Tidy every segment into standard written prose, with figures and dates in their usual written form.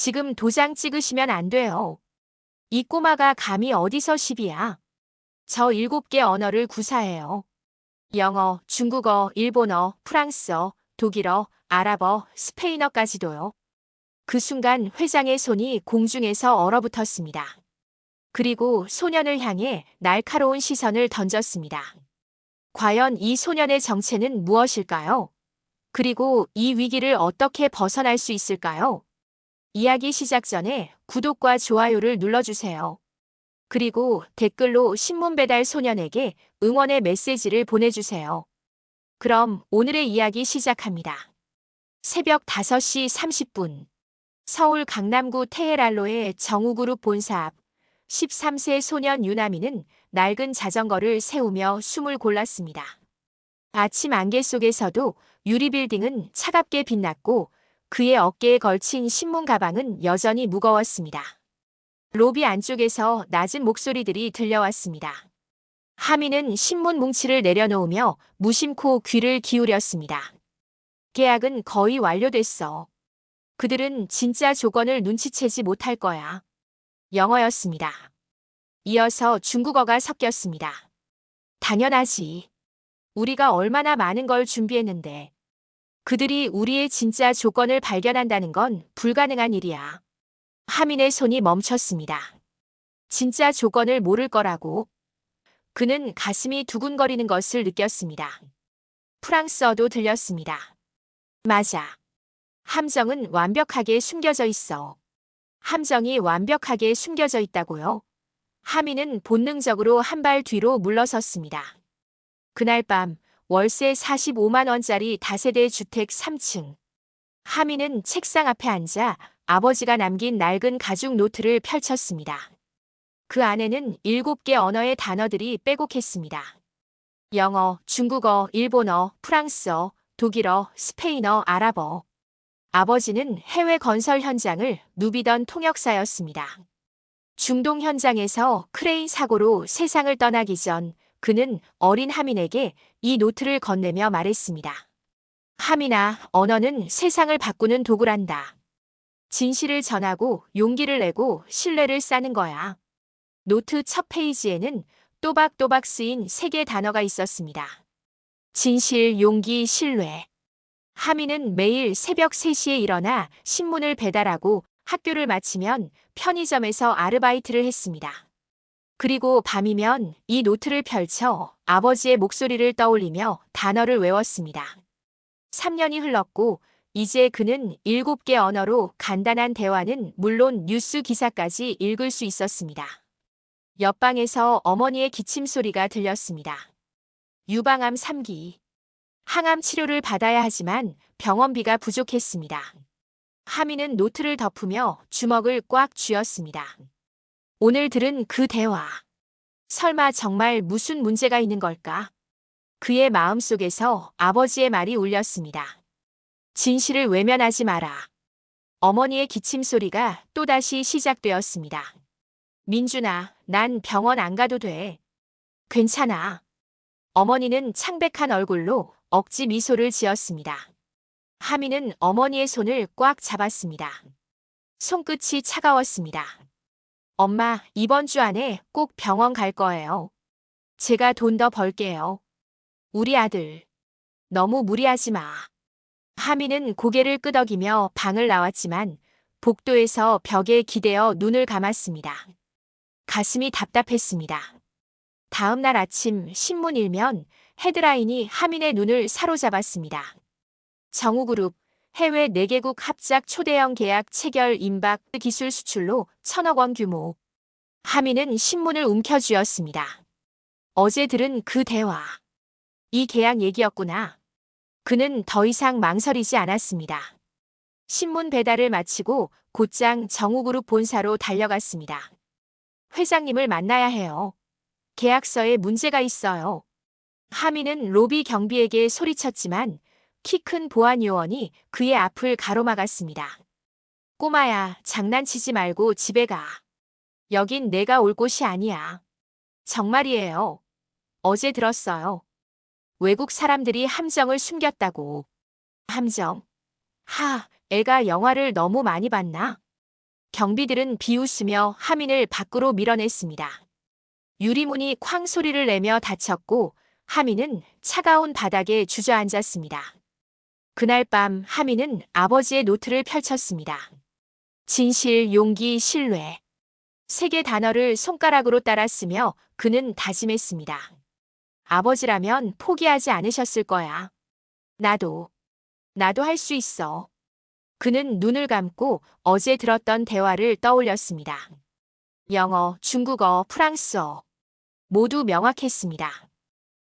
지금 도장 찍으시면 안 돼요. 이 꼬마가 감히 어디서 시비야? 저 7개 언어를 구사해요. 영어, 중국어, 일본어, 프랑스어, 독일어, 아랍어, 스페인어까지도요. 그 순간 회장의 손이 공중에서 얼어붙었습니다. 그리고 소년을 향해 날카로운 시선을 던졌습니다. 과연 이 소년의 정체는 무엇일까요? 그리고 이 위기를 어떻게 벗어날 수 있을까요? 이야기 시작 전에 구독과 좋아요를 눌러주세요. 그리고 댓글로 신문 배달 소년에게 응원의 메시지를 보내주세요. 그럼 오늘의 이야기 시작합니다. 새벽 5시 30분. 서울 강남구 테헤랄로의 정우그룹 본사 앞 13세 소년 유나미는 낡은 자전거를 세우며 숨을 골랐습니다. 아침 안개 속에서도 유리빌딩은 차갑게 빛났고 그의 어깨에 걸친 신문 가방은 여전히 무거웠습니다. 로비 안쪽에서 낮은 목소리들이 들려왔습니다. 하미는 신문 뭉치를 내려놓으며 무심코 귀를 기울였습니다. 계약은 거의 완료됐어. 그들은 진짜 조건을 눈치채지 못할 거야. 영어였습니다. 이어서 중국어가 섞였습니다. 당연하지. 우리가 얼마나 많은 걸 준비했는데. 그들이 우리의 진짜 조건을 발견한다는 건 불가능한 일이야. 하민의 손이 멈췄습니다. 진짜 조건을 모를 거라고. 그는 가슴이 두근거리는 것을 느꼈습니다. 프랑스어도 들렸습니다. 맞아. 함정은 완벽하게 숨겨져 있어. 함정이 완벽하게 숨겨져 있다고요? 하민은 본능적으로 한 발 뒤로 물러섰습니다. 그날 밤 월세 45만 원짜리 다세대 주택 3층. 하민은 책상 앞에 앉아 아버지가 남긴 낡은 가죽 노트를 펼쳤습니다. 그 안에는 7개 언어의 단어들이 빼곡했습니다. 영어, 중국어, 일본어, 프랑스어, 독일어, 스페인어, 아랍어. 아버지는 해외 건설 현장을 누비던 통역사였습니다. 중동 현장에서 크레인 사고로 세상을 떠나기 전 그는 어린 하민에게 이 노트를 건네며 말했습니다. 하민아, 언어는 세상을 바꾸는 도구란다. 진실을 전하고 용기를 내고 신뢰를 쌓는 거야. 노트 첫 페이지에는 또박또박 쓰인 3개 단어가 있었습니다. 진실, 용기, 신뢰. 하민은 매일 새벽 3시에 일어나 신문을 배달하고 학교를 마치면 편의점에서 아르바이트를 했습니다. 그리고 밤이면 이 노트를 펼쳐 아버지의 목소리를 떠올리며 단어를 외웠습니다. 3년이 흘렀고 이제 그는 7개 언어로 간단한 대화는 물론 뉴스 기사까지 읽을 수 있었습니다. 옆방에서 어머니의 기침 소리가 들렸습니다. 유방암 3기. 항암 치료를 받아야 하지만 병원비가 부족했습니다. 하민은 노트를 덮으며 주먹을 꽉 쥐었습니다. 오늘 들은 그 대화. 설마 정말 무슨 문제가 있는 걸까? 그의 마음속에서 아버지의 말이 울렸습니다. 진실을 외면하지 마라. 어머니의 기침 소리가 또다시 시작되었습니다. 민준아, 난 병원 안 가도 돼. 괜찮아. 어머니는 창백한 얼굴로 억지 미소를 지었습니다. 하민은 어머니의 손을 꽉 잡았습니다. 손끝이 차가웠습니다. 엄마, 이번 주 안에 꼭 병원 갈 거예요. 제가 돈 더 벌게요. 우리 아들. 너무 무리하지 마. 하민은 고개를 끄덕이며 방을 나왔지만 복도에서 벽에 기대어 눈을 감았습니다. 가슴이 답답했습니다. 다음 날 아침 신문 일면 헤드라인이 하민의 눈을 사로잡았습니다. 정우그룹 해외 4개국 합작 초대형 계약 체결 임박 기술 수출로 1,000억 원 규모. 하민은 신문을 움켜쥐었습니다. 어제 들은 그 대화. 이 계약 얘기였구나. 그는 더 이상 망설이지 않았습니다. 신문 배달을 마치고 곧장 정우그룹 본사로 달려갔습니다. 회장님을 만나야 해요. 계약서에 문제가 있어요. 하민은 로비 경비에게 소리쳤지만 키 큰 보안 요원이 그의 앞을 가로막았습니다. 꼬마야, 장난치지 말고 집에 가. 여긴 내가 올 곳이 아니야. 정말이에요. 어제 들었어요. 외국 사람들이 함정을 숨겼다고. 함정. 애가 영화를 너무 많이 봤나? 경비들은 비웃으며 하민을 밖으로 밀어냈습니다. 유리문이 쾅 소리를 내며 닫혔고 하민은 차가운 바닥에 주저앉았습니다. 그날 밤 하민은 아버지의 노트를 펼쳤습니다. 진실, 용기, 신뢰. 세 개 단어를 손가락으로 따라 쓰며 그는 다짐했습니다. 아버지라면 포기하지 않으셨을 거야. 나도 할 수 있어. 그는 눈을 감고 어제 들었던 대화를 떠올렸습니다. 영어, 중국어, 프랑스어. 모두 명확했습니다.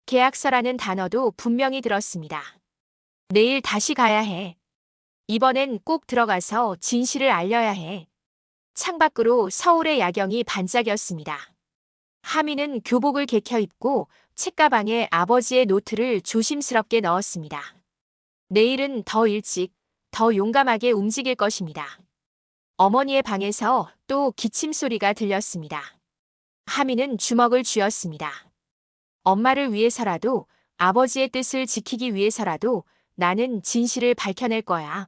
계약서라는 단어도 분명히 들었습니다. 내일 다시 가야 해. 이번엔 꼭 들어가서 진실을 알려야 해. 창밖으로 서울의 야경이 반짝였습니다. 하민은 교복을 개켜 입고 책가방에 아버지의 노트를 조심스럽게 넣었습니다. 내일은 더 일찍, 더 용감하게 움직일 것입니다. 어머니의 방에서 또 기침 소리가 들렸습니다. 하민은 주먹을 쥐었습니다. 엄마를 위해서라도, 아버지의 뜻을 지키기 위해서라도 나는 진실을 밝혀낼 거야.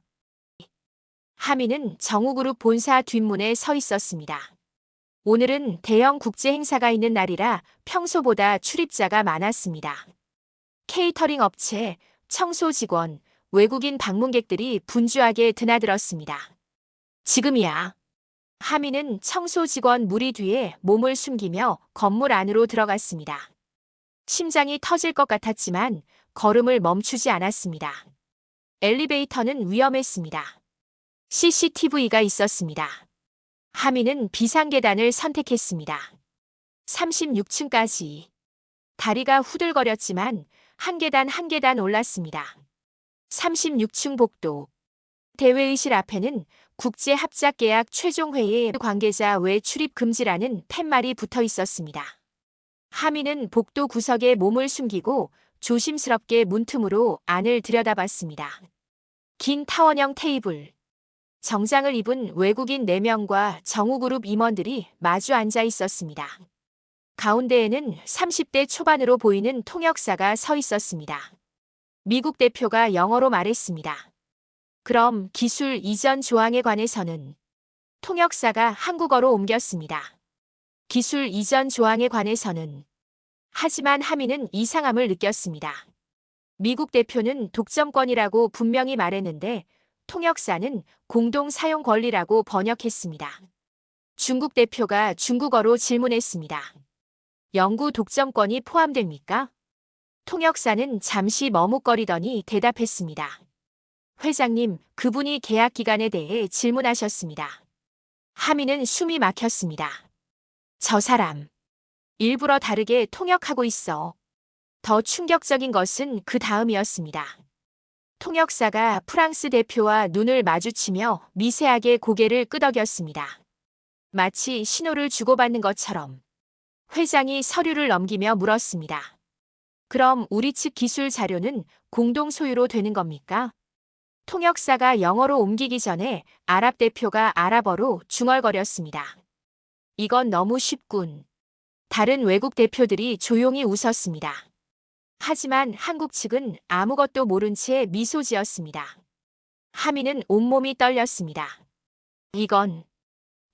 하민은 정우그룹 본사 뒷문에 서 있었습니다. 오늘은 대형 국제 행사가 있는 날이라 평소보다 출입자가 많았습니다. 케이터링 업체, 청소 직원, 외국인 방문객들이 분주하게 드나들었습니다. 지금이야. 하민은 청소 직원 무리 뒤에 몸을 숨기며 건물 안으로 들어갔습니다. 심장이 터질 것 같았지만 걸음을 멈추지 않았습니다. 엘리베이터는 위험했습니다. CCTV가 있었습니다. 하민은 비상계단을 선택했습니다. 36층까지. 다리가 후들거렸지만 한 계단 한 계단 올랐습니다. 36층 복도. 대회의실 앞에는 국제합작계약 최종회의 관계자 외 출입 금지라는 팻말이 붙어 있었습니다. 하민은 복도 구석에 몸을 숨기고 조심스럽게 문틈으로 안을 들여다봤습니다. 긴 타원형 테이블. 정장을 입은 외국인 4명과 정우그룹 임원들이 마주 앉아 있었습니다. 가운데에는 30대 초반으로 보이는 통역사가 서 있었습니다. 미국 대표가 영어로 말했습니다. 그럼 기술 이전 조항에 관해서는? 통역사가 한국어로 옮겼습니다. 기술 이전 조항에 관해서는? 하지만 하민은 이상함을 느꼈습니다. 미국 대표는 독점권이라고 분명히 말했는데 통역사는 공동 사용 권리라고 번역했습니다. 중국 대표가 중국어로 질문했습니다. 영구 독점권이 포함됩니까? 통역사는 잠시 머뭇거리더니 대답했습니다. 회장님, 그분이 계약 기간에 대해 질문하셨습니다. 하민은 숨이 막혔습니다. 저 사람, 일부러 다르게 통역하고 있어. 더 충격적인 것은 그 다음이었습니다. 통역사가 프랑스 대표와 눈을 마주치며 미세하게 고개를 끄덕였습니다. 마치 신호를 주고받는 것처럼. 회장이 서류를 넘기며 물었습니다. 그럼 우리 측 기술 자료는 공동 소유로 되는 겁니까? 통역사가 영어로 옮기기 전에 아랍 대표가 아랍어로 중얼거렸습니다. 이건 너무 쉽군. 다른 외국 대표들이 조용히 웃었습니다. 하지만 한국 측은 아무것도 모른 채 미소 지었습니다. 하민은 온몸이 떨렸습니다.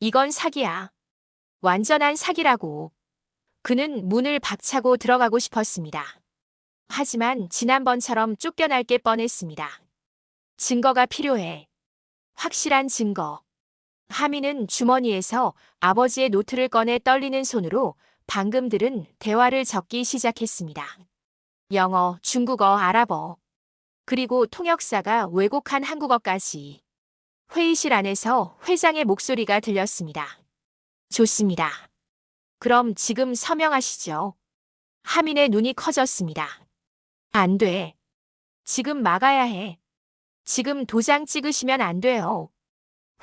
이건 사기야. 완전한 사기라고. 그는 문을 박차고 들어가고 싶었습니다. 하지만 지난번처럼 쫓겨날 게 뻔했습니다. 증거가 필요해. 확실한 증거. 하민은 주머니에서 아버지의 노트를 꺼내 떨리는 손으로 방금 들은 대화를 적기 시작했습니다. 영어, 중국어, 아랍어. 그리고 통역사가 왜곡한 한국어까지. 회의실 안에서 회장의 목소리가 들렸습니다. 좋습니다. 그럼 지금 서명하시죠. 하민의 눈이 커졌습니다. 안 돼. 지금 막아야 해. 지금 도장 찍으시면 안 돼요.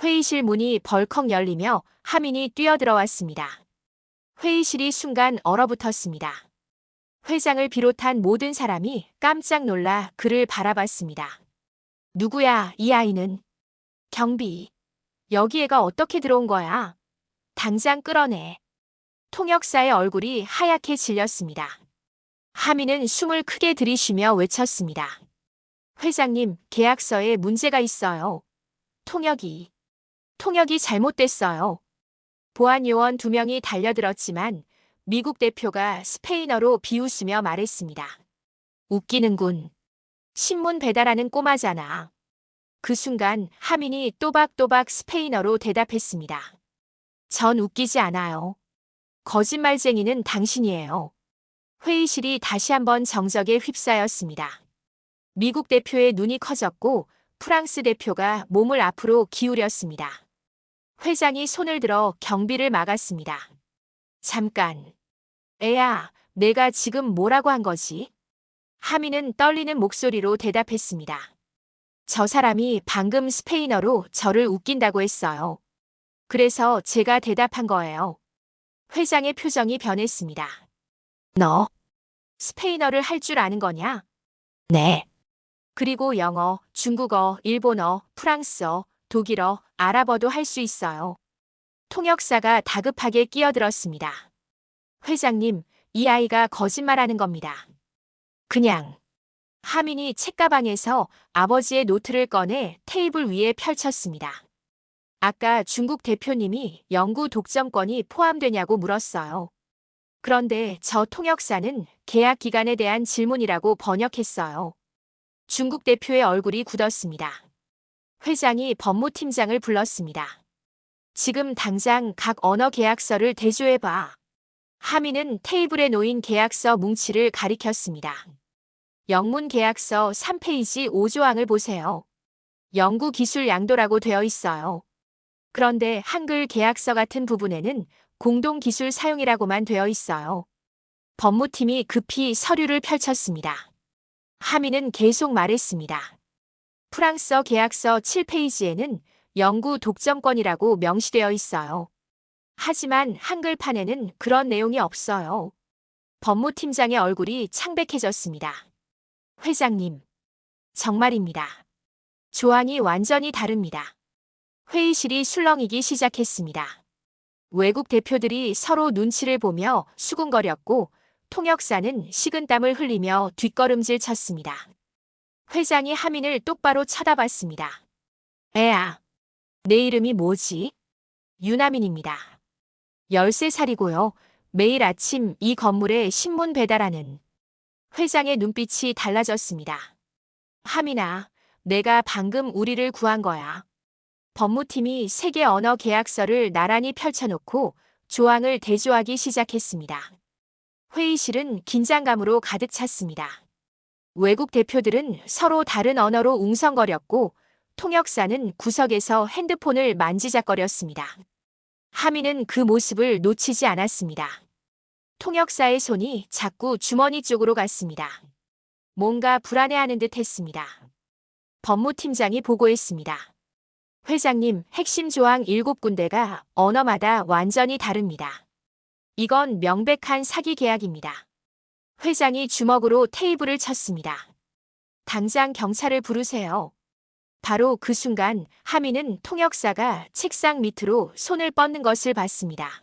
회의실 문이 벌컥 열리며 하민이 뛰어들어왔습니다. 회의실이 순간 얼어붙었습니다. 회장을 비롯한 모든 사람이 깜짝 놀라 그를 바라봤습니다. 누구야, 이 아이는? 경비. 여기 애가 어떻게 들어온 거야? 당장 끌어내. 통역사의 얼굴이 하얗게 질렸습니다. 하민은 숨을 크게 들이쉬며 외쳤습니다. 회장님, 계약서에 문제가 있어요. 통역이. 통역이 잘못됐어요. 보안 요원 2명이 달려들었지만 미국 대표가 스페인어로 비웃으며 말했습니다. 웃기는군. 신문 배달하는 꼬마잖아. 그 순간 하민이 또박또박 스페인어로 대답했습니다. 전 웃기지 않아요. 거짓말쟁이는 당신이에요. 회의실이 다시 한번 정적에 휩싸였습니다. 미국 대표의 눈이 커졌고 프랑스 대표가 몸을 앞으로 기울였습니다. 회장이 손을 들어 경비를 막았습니다. 잠깐. 애야, 내가 지금 뭐라고 한 거지? 하민은 떨리는 목소리로 대답했습니다. 저 사람이 방금 스페인어로 저를 웃긴다고 했어요. 그래서 제가 대답한 거예요. 회장의 표정이 변했습니다. 너 스페인어를 할 줄 아는 거냐? 네. 그리고 영어, 중국어, 일본어, 프랑스어, 독일어, 아랍어도 할 수 있어요. 통역사가 다급하게 끼어들었습니다. 회장님, 이 아이가 거짓말하는 겁니다. 그냥. 하민이 책가방에서 아버지의 노트를 꺼내 테이블 위에 펼쳤습니다. 아까 중국 대표님이 영구 독점권이 포함되냐고 물었어요. 그런데 저 통역사는 계약 기간에 대한 질문이라고 번역했어요. 중국 대표의 얼굴이 굳었습니다. 회장이 법무팀장을 불렀습니다. 지금 당장 각 언어 계약서를 대조해봐. 하민은 테이블에 놓인 계약서 뭉치를 가리켰습니다. 영문 계약서 3페이지 5조항을 보세요. 영구 기술 양도라고 되어 있어요. 그런데 한글 계약서 같은 부분에는 공동 기술 사용이라고만 되어 있어요. 법무팀이 급히 서류를 펼쳤습니다. 하민은 계속 말했습니다. 프랑스어 계약서 7페이지에는 영구 독점권이라고 명시되어 있어요. 하지만 한글판에는 그런 내용이 없어요. 법무팀장의 얼굴이 창백해졌습니다. 회장님, 정말입니다. 조항이 완전히 다릅니다. 회의실이 술렁이기 시작했습니다. 외국 대표들이 서로 눈치를 보며 수군거렸고 통역사는 식은땀을 흘리며 뒷걸음질 쳤습니다. 회장이 하민을 똑바로 쳐다봤습니다. 애야, 내 이름이 뭐지? 유나민입니다. 13살이고요. 매일 아침 이 건물에 신문 배달하는. 회장의 눈빛이 달라졌습니다. 하민아, 내가 방금 우리를 구한 거야. 법무팀이 세계 언어 계약서를 나란히 펼쳐놓고 조항을 대조하기 시작했습니다. 회의실은 긴장감으로 가득 찼습니다. 외국 대표들은 서로 다른 언어로 웅성거렸고 통역사는 구석에서 핸드폰을 만지작거렸습니다. 하민은 그 모습을 놓치지 않았습니다. 통역사의 손이 자꾸 주머니 쪽으로 갔습니다. 뭔가 불안해하는 듯 했습니다. 법무팀장이 보고했습니다. 회장님, 핵심 조항 7군데가 언어마다 완전히 다릅니다. 이건 명백한 사기 계약입니다. 회장이 주먹으로 테이블을 쳤습니다. 당장 경찰을 부르세요. 바로 그 순간 하민은 통역사가 책상 밑으로 손을 뻗는 것을 봤습니다.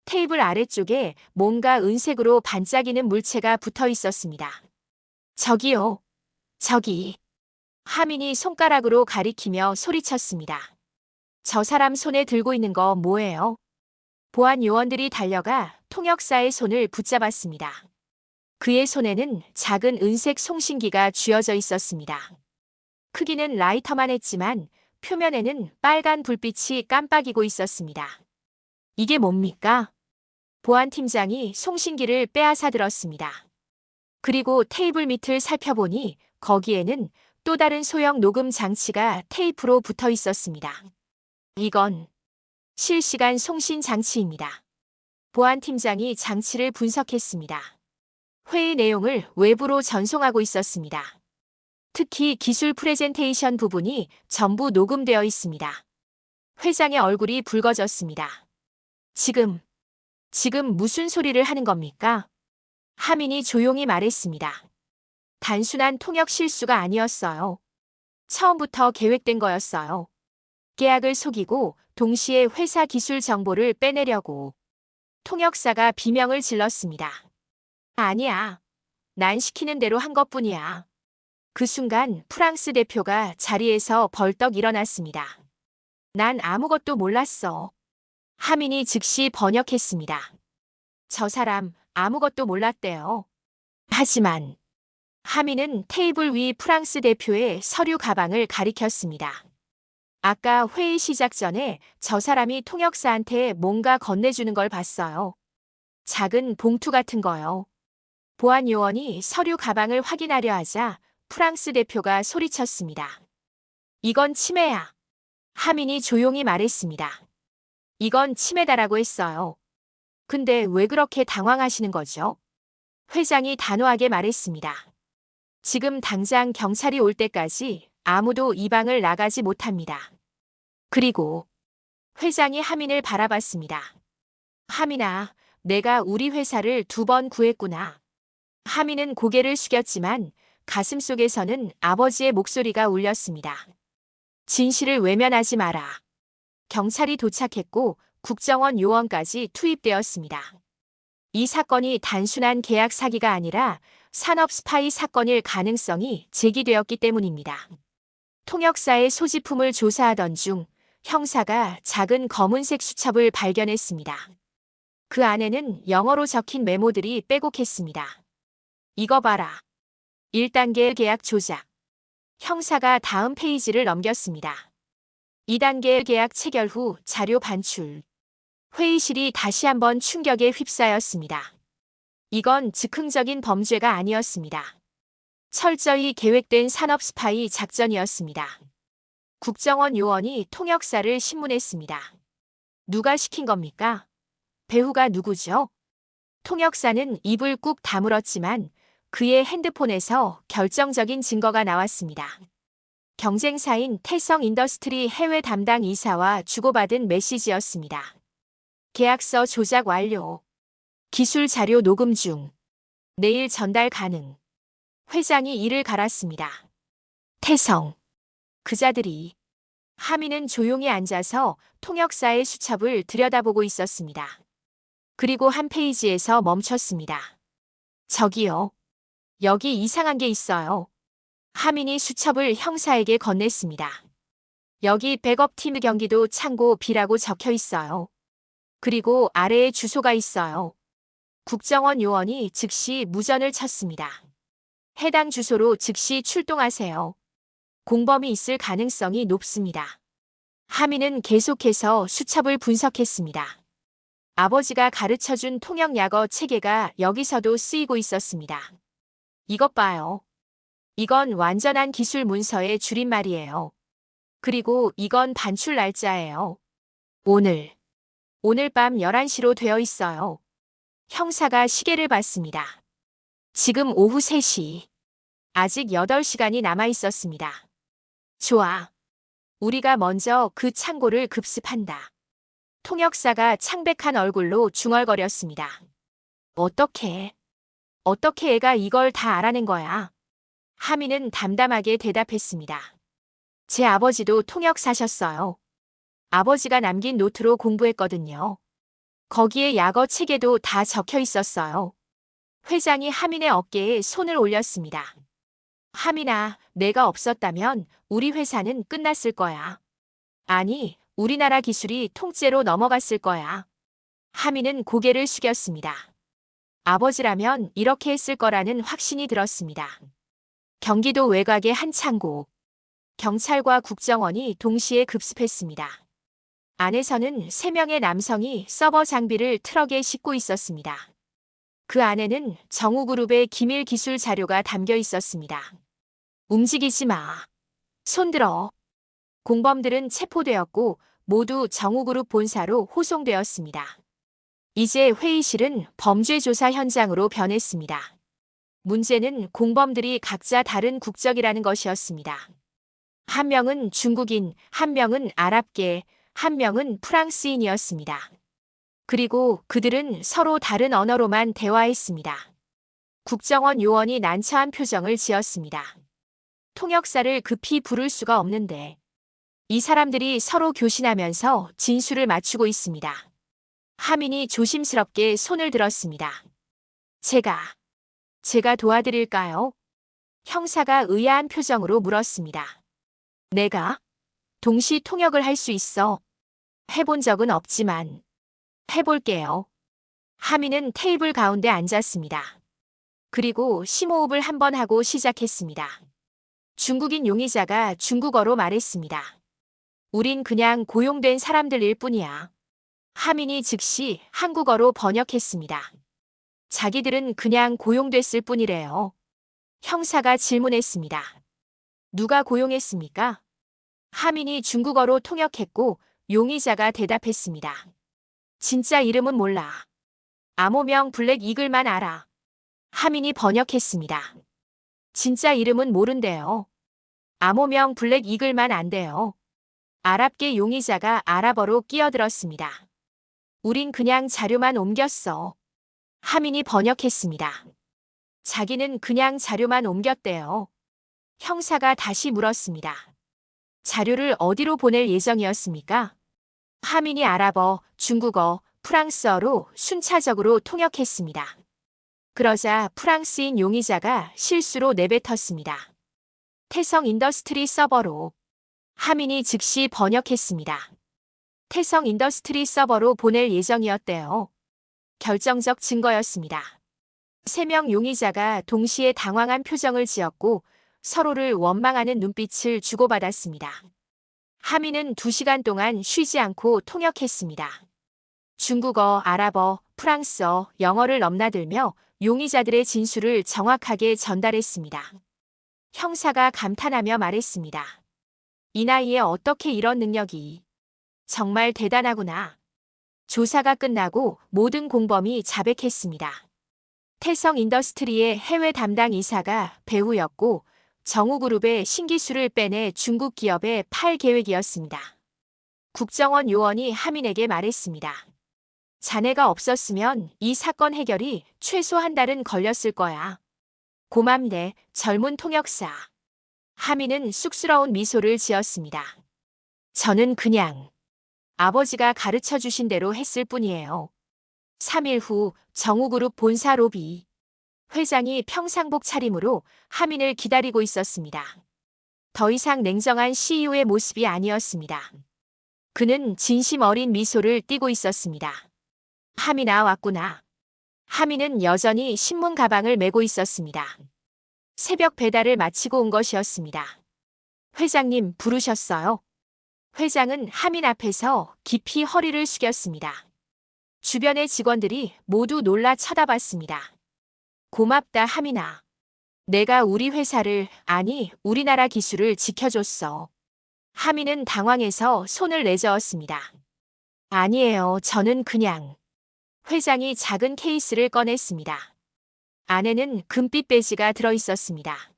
테이블 아래쪽에 뭔가 은색으로 반짝이는 물체가 붙어 있었습니다. 저기요. 저기. 하민이 손가락으로 가리키며 소리쳤습니다. 저 사람 손에 들고 있는 거 뭐예요? 보안 요원들이 달려가 통역사의 손을 붙잡았습니다. 그의 손에는 작은 은색 송신기가 쥐어져 있었습니다. 크기는 라이터만 했지만 표면에는 빨간 불빛이 깜빡이고 있었습니다. 이게 뭡니까? 보안팀장이 송신기를 빼앗아 들었습니다. 그리고 테이블 밑을 살펴보니 거기에는 또 다른 소형 녹음 장치가 테이프로 붙어 있었습니다. 이건 실시간 송신 장치입니다. 보안팀장이 장치를 분석했습니다. 회의 내용을 외부로 전송하고 있었습니다. 특히 기술 프레젠테이션 부분이 전부 녹음되어 있습니다. 회장의 얼굴이 붉어졌습니다. 지금 무슨 소리를 하는 겁니까? 하민이 조용히 말했습니다. 단순한 통역 실수가 아니었어요. 처음부터 계획된 거였어요. 계약을 속이고 동시에 회사 기술 정보를 빼내려고. 통역사가 비명을 질렀습니다. 아니야. 난 시키는 대로 한 것뿐이야. 그 순간 프랑스 대표가 자리에서 벌떡 일어났습니다. 난 아무것도 몰랐어. 하민이 즉시 번역했습니다. 저 사람 아무것도 몰랐대요. 하지만 하민은 테이블 위 프랑스 대표의 서류 가방을 가리켰습니다. 아까 회의 시작 전에 저 사람이 통역사한테 뭔가 건네주는 걸 봤어요. 작은 봉투 같은 거요. 보안 요원이 서류 가방을 확인하려 하자 프랑스 대표가 소리쳤습니다. 이건 침해야. 하민이 조용히 말했습니다. 이건 침해다라고 했어요. 근데 왜 그렇게 당황하시는 거죠? 회장이 단호하게 말했습니다. 지금 당장 경찰이 올 때까지 아무도 이 방을 나가지 못합니다. 그리고 회장이 하민을 바라봤습니다. 하민아, 내가 우리 회사를 2번 구했구나. 하민은 고개를 숙였지만 가슴 속에서는 아버지의 목소리가 울렸습니다. 진실을 외면하지 마라. 경찰이 도착했고 국정원 요원까지 투입되었습니다. 이 사건이 단순한 계약 사기가 아니라 산업 스파이 사건일 가능성이 제기되었기 때문입니다. 통역사의 소지품을 조사하던 중 형사가 작은 검은색 수첩을 발견했습니다. 그 안에는 영어로 적힌 메모들이 빼곡했습니다. 이거 봐라. 1단계 계약 조작. 형사가 다음 페이지를 넘겼습니다. 2단계 계약 체결 후 자료 반출. 회의실이 다시 한번 충격에 휩싸였습니다. 이건 즉흥적인 범죄가 아니었습니다. 철저히 계획된 산업 스파이 작전이었습니다. 국정원 요원이 통역사를 신문했습니다. 누가 시킨 겁니까? 배우가 누구죠? 통역사는 입을 꾹 다물었지만 그의 핸드폰에서 결정적인 증거가 나왔습니다. 경쟁사인 태성 인더스트리 해외 담당 이사와 주고받은 메시지였습니다. 계약서 조작 완료. 기술 자료 녹음 중. 내일 전달 가능. 회장이 이를 갈았습니다. 태성. 그자들이. 하민은 조용히 앉아서 통역사의 수첩을 들여다보고 있었습니다. 그리고 한 페이지에서 멈췄습니다. 저기요. 여기 이상한 게 있어요. 하민이 수첩을 형사에게 건넸습니다. 여기 백업팀 경기도 창고 B라고 적혀 있어요. 그리고 아래에 주소가 있어요. 국정원 요원이 즉시 무전을 쳤습니다. 해당 주소로 즉시 출동하세요. 공범이 있을 가능성이 높습니다. 하민은 계속해서 수첩을 분석했습니다. 아버지가 가르쳐준 통역 약어 체계가 여기서도 쓰이고 있었습니다. 이것 봐요. 이건 완전한 기술 문서의 줄임말이에요. 그리고 이건 반출 날짜예요. 오늘 밤 11시로 되어 있어요. 형사가 시계를 봤습니다. 지금 오후 3시. 아직 8시간이 남아 있었습니다. 좋아. 우리가 먼저 그 창고를 급습한다. 통역사가 창백한 얼굴로 중얼거렸습니다. 어떻게 애가 이걸 다 알아낸 거야? 하민은 담담하게 대답했습니다. 제 아버지도 통역사셨어요. 아버지가 남긴 노트로 공부했거든요. 거기에 약어 체계도 다 적혀 있었어요. 회장이 하민의 어깨에 손을 올렸습니다. 하민아, 내가 없었다면 우리 회사는 끝났을 거야. 아니, 우리나라 기술이 통째로 넘어갔을 거야. 하민은 고개를 숙였습니다. 아버지라면 이렇게 했을 거라는 확신이 들었습니다. 경기도 외곽의 한 창고. 경찰과 국정원이 동시에 급습했습니다. 안에서는 3명의 남성이 서버 장비를 트럭에 싣고 있었습니다. 그 안에는 정우그룹의 기밀 기술 자료가 담겨 있었습니다. 움직이지 마. 손들어. 공범들은 체포되었고 모두 정우그룹 본사로 호송되었습니다. 이제 회의실은 범죄 조사 현장으로 변했습니다. 문제는 공범들이 각자 다른 국적이라는 것이었습니다. 한 명은 중국인, 한 명은 아랍계, 한 명은 프랑스인이었습니다. 그리고 그들은 서로 다른 언어로만 대화했습니다. 국정원 요원이 난처한 표정을 지었습니다. 통역사를 급히 부를 수가 없는데 이 사람들이 서로 교신하면서 진술을 맞추고 있습니다. 하민이 조심스럽게 손을 들었습니다. 제가 도와드릴까요? 형사가 의아한 표정으로 물었습니다. 내가? 동시 통역을 할 수 있어. 해본 적은 없지만 해볼게요. 하민은 테이블 가운데 앉았습니다. 그리고 심호흡을 한 번 하고 시작했습니다. 중국인 용의자가 중국어로 말했습니다. 우린 그냥 고용된 사람들일 뿐이야. 하민이 즉시 한국어로 번역했습니다. 자기들은 그냥 고용됐을 뿐이래요. 형사가 질문했습니다. 누가 고용했습니까? 하민이 중국어로 통역했고 용의자가 대답했습니다. 진짜 이름은 몰라. 암호명 블랙 이글만 알아. 하민이 번역했습니다. 진짜 이름은 모른대요. 암호명 블랙 이글만 안돼요. 아랍계 용의자가 아랍어로 끼어들었습니다. 우린 그냥 자료만 옮겼어. 하민이 번역했습니다. 자기는 그냥 자료만 옮겼대요. 형사가 다시 물었습니다. 자료를 어디로 보낼 예정이었습니까? 하민이 아랍어, 중국어, 프랑스어로 순차적으로 통역했습니다. 그러자 프랑스인 용의자가 실수로 내뱉었습니다. 태성 인더스트리 서버로. 하민이 즉시 번역했습니다. 태성 인더스트리 서버로 보낼 예정이었대요. 결정적 증거였습니다. 3명 용의자가 동시에 당황한 표정을 지었고 서로를 원망하는 눈빛을 주고받았습니다. 하민은 2시간 동안 쉬지 않고 통역했습니다. 중국어, 아랍어, 프랑스어, 영어를 넘나들며 용의자들의 진술을 정확하게 전달했습니다. 형사가 감탄하며 말했습니다. 이 나이에 어떻게 이런 능력이. 정말 대단하구나. 조사가 끝나고 모든 공범이 자백했습니다. 태성 인더스트리의 해외 담당 이사가 배우였고 정우그룹의 신기술을 빼내 중국 기업에 팔 계획이었습니다. 국정원 요원이 하민에게 말했습니다. 자네가 없었으면 이 사건 해결이 최소 한 달은 걸렸을 거야. 고맙네, 젊은 통역사. 하민은 쑥스러운 미소를 지었습니다. 저는 그냥 아버지가 가르쳐 주신 대로 했을 뿐이에요. 3일 후 정우그룹 본사 로비. 회장이 평상복 차림으로 하민을 기다리고 있었습니다. 더 이상 냉정한 CEO의 모습이 아니었습니다. 그는 진심 어린 미소를 띠고 있었습니다. 하민아 왔구나. 하민은 여전히 신문 가방을 메고 있었습니다. 새벽 배달을 마치고 온 것이었습니다. 회장님 부르셨어요? 회장은 하민 앞에서 깊이 허리를 숙였습니다. 주변의 직원들이 모두 놀라 쳐다봤습니다. 고맙다 하민아. 내가 우리 회사를, 아니 우리나라 기술을 지켜줬어. 하민은 당황해서 손을 내저었습니다. 아니에요, 저는 그냥. 회장이 작은 케이스를 꺼냈습니다. 안에는 금빛 배지가 들어있었습니다.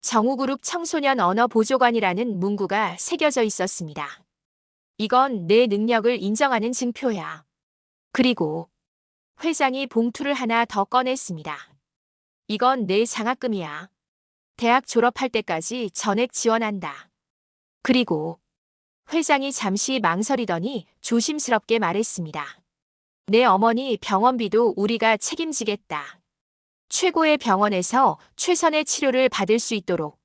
정우그룹 청소년 언어 보조관이라는 문구가 새겨져 있었습니다. 이건 내 능력을 인정하는 증표야. 그리고 회장이 봉투를 하나 더 꺼냈습니다. 이건 내 장학금이야. 대학 졸업할 때까지 전액 지원한다. 그리고 회장이 잠시 망설이더니 조심스럽게 말했습니다. 내 어머니 병원비도 우리가 책임지겠다. 최고의 병원에서 최선의 치료를 받을 수 있도록.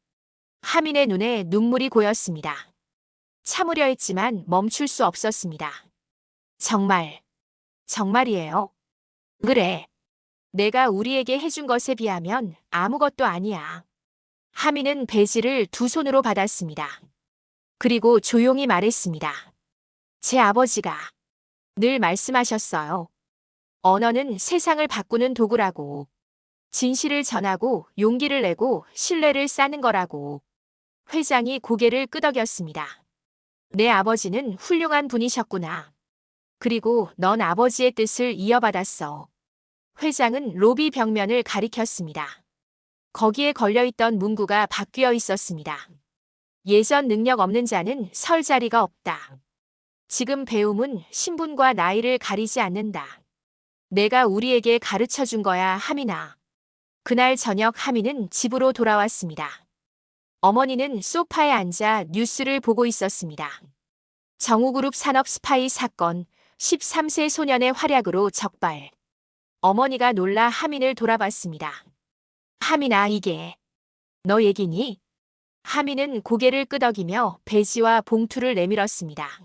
하민의 눈에 눈물이 고였습니다. 참으려 했지만 멈출 수 없었습니다. 정말이에요. 그래. 내가 우리에게 해준 것에 비하면 아무것도 아니야. 하민은 배지를 2손으로 받았습니다. 그리고 조용히 말했습니다. 제 아버지가 늘 말씀하셨어요. 언어는 세상을 바꾸는 도구라고. 진실을 전하고 용기를 내고 신뢰를 쌓는 거라고. 회장이 고개를 끄덕였습니다. 내 아버지는 훌륭한 분이셨구나. 그리고 넌 아버지의 뜻을 이어받았어. 회장은 로비 벽면을 가리켰습니다. 거기에 걸려있던 문구가 바뀌어 있었습니다. 예전 능력 없는 자는 설 자리가 없다. 지금 배움은 신분과 나이를 가리지 않는다. 내가 우리에게 가르쳐 준 거야, 하민아. 그날 저녁 하민은 집으로 돌아왔습니다. 어머니는 소파에 앉아 뉴스를 보고 있었습니다. 정우그룹 산업 스파이 사건, 13세 소년의 활약으로 적발. 어머니가 놀라 하민을 돌아봤습니다. 하민아, 이게 너 얘기니? 하민은 고개를 끄덕이며 배지와 봉투를 내밀었습니다.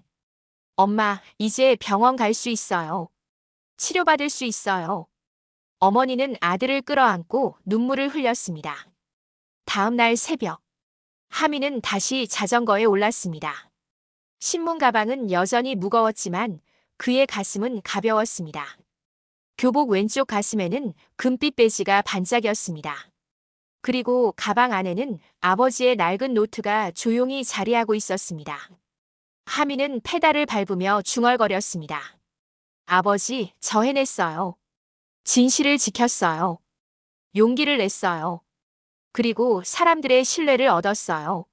엄마, 이제 병원 갈 수 있어요. 치료받을 수 있어요. 어머니는 아들을 끌어안고 눈물을 흘렸습니다. 다음 날 새벽, 하민은 다시 자전거에 올랐습니다. 신문 가방은 여전히 무거웠지만 그의 가슴은 가벼웠습니다. 교복 왼쪽 가슴에는 금빛 배지가 반짝였습니다. 그리고 가방 안에는 아버지의 낡은 노트가 조용히 자리하고 있었습니다. 하민은 페달을 밟으며 중얼거렸습니다. 아버지, 저 해냈어요. 진실을 지켰어요. 용기를 냈어요. 그리고 사람들의 신뢰를 얻었어요.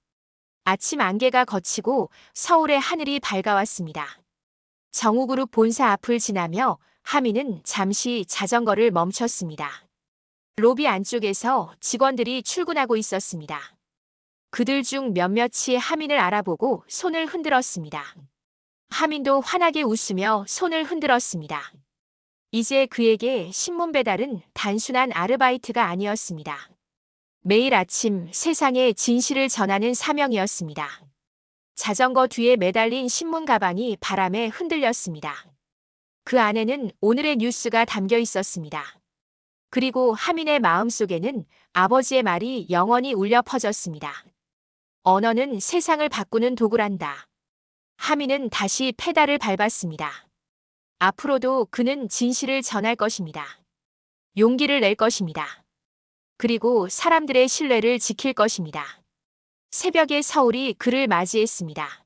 아침 안개가 걷히고 서울의 하늘이 밝아왔습니다. 정우그룹 본사 앞을 지나며 하민은 잠시 자전거를 멈췄습니다. 로비 안쪽에서 직원들이 출근하고 있었습니다. 그들 중 몇몇이 하민을 알아보고 손을 흔들었습니다. 하민도 환하게 웃으며 손을 흔들었습니다. 이제 그에게 신문 배달은 단순한 아르바이트가 아니었습니다. 매일 아침 세상에 진실을 전하는 사명이었습니다. 자전거 뒤에 매달린 신문 가방이 바람에 흔들렸습니다. 그 안에는 오늘의 뉴스가 담겨 있었습니다. 그리고 하민의 마음속에는 아버지의 말이 영원히 울려 퍼졌습니다. 언어는 세상을 바꾸는 도구란다. 하민은 다시 페달을 밟았습니다. 앞으로도 그는 진실을 전할 것입니다. 용기를 낼 것입니다. 그리고 사람들의 신뢰를 지킬 것입니다. 새벽의 서울이 그를 맞이했습니다.